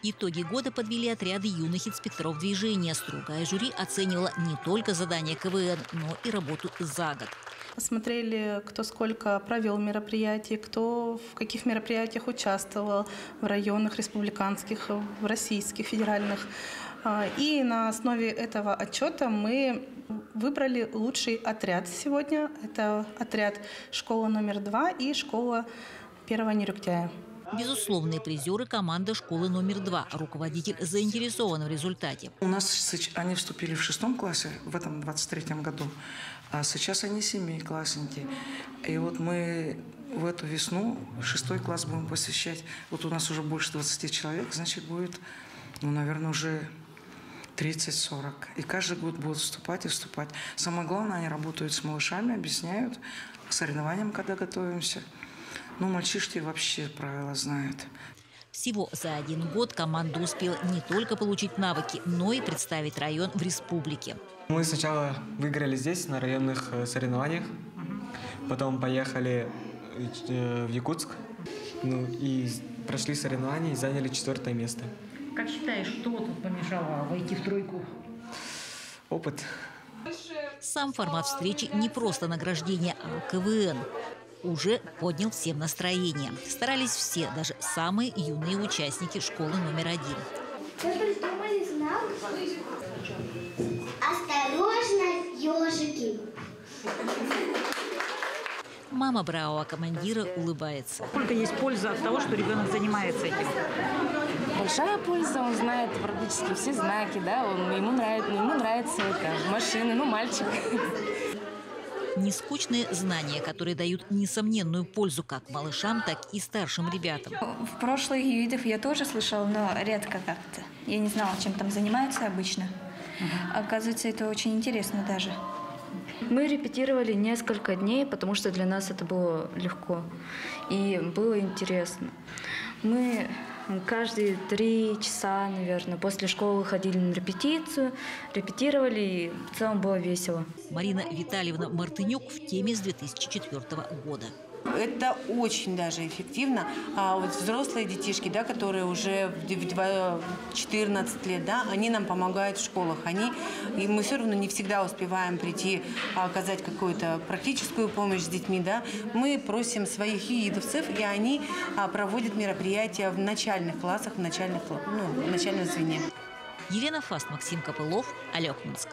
Итоги года подвели отряды юных инспекторов движения. Строгое жюри оценивало не только задания КВН, но и работу за год. Посмотрели, кто сколько провел мероприятий, кто в каких мероприятиях участвовал в районных, республиканских, в российских, федеральных. И на основе этого отчета мы выбрали лучший отряд сегодня. Это отряд школа номер 2 и школа 1 Нерюктяя. Безусловные призеры – команда школы номер 2. Руководитель заинтересован в результате. У нас они вступили в 6 классе в этом 23-м году, а сейчас они 7-классники. И вот мы в эту весну 6 класс будем посвящать. Вот у нас уже больше 20 человек, значит, будет, наверное, уже 30-40. И каждый год будут вступать и вступать. Самое главное, они работают с малышами, объясняют к соревнованиям, когда готовимся. Мальчишки вообще правила знают. Всего за 1 год команда успела не только получить навыки, но и представить район в республике. Мы сначала выиграли здесь, на районных соревнованиях. Потом поехали в Якутск. И прошли соревнования и заняли 4-е место. Как считаешь, что тут помешало войти в тройку? Опыт. Сам формат встречи не просто награждение, а КВН уже поднял всем настроение. Старались все, даже самые юные участники школы номер 1. Вы придумали знак? Осторожно, ежики! Мама бравого командира улыбается. Сколько есть пользы от того, что ребенок занимается этим? Большая польза, он знает практически все знаки, да, ему нравится это, машины, мальчик. Нескучные знания, которые дают несомненную пользу как малышам, так и старшим ребятам. В прошлых видах я тоже слышала, но редко как-то. Я не знала, чем там занимаются обычно. Оказывается, это очень интересно даже. Мы репетировали несколько дней, потому что для нас это было легко и было интересно. Мы каждые 3 часа, наверное, после школы ходили на репетицию, репетировали, и в целом было весело. Марина Витальевна Мартынюк в теме с 2004 года. Это очень даже эффективно. А вот взрослые детишки, да, которые уже в 14 лет, да, они нам помогают в школах. И мы все равно не всегда успеваем прийти, оказать какую-то практическую помощь с детьми. Да. Мы просим своих ЕИДовцев, и они проводят мероприятия в начальных классах, в начальном звене. Елена Фаст, Максим Копылов, Олег Минск.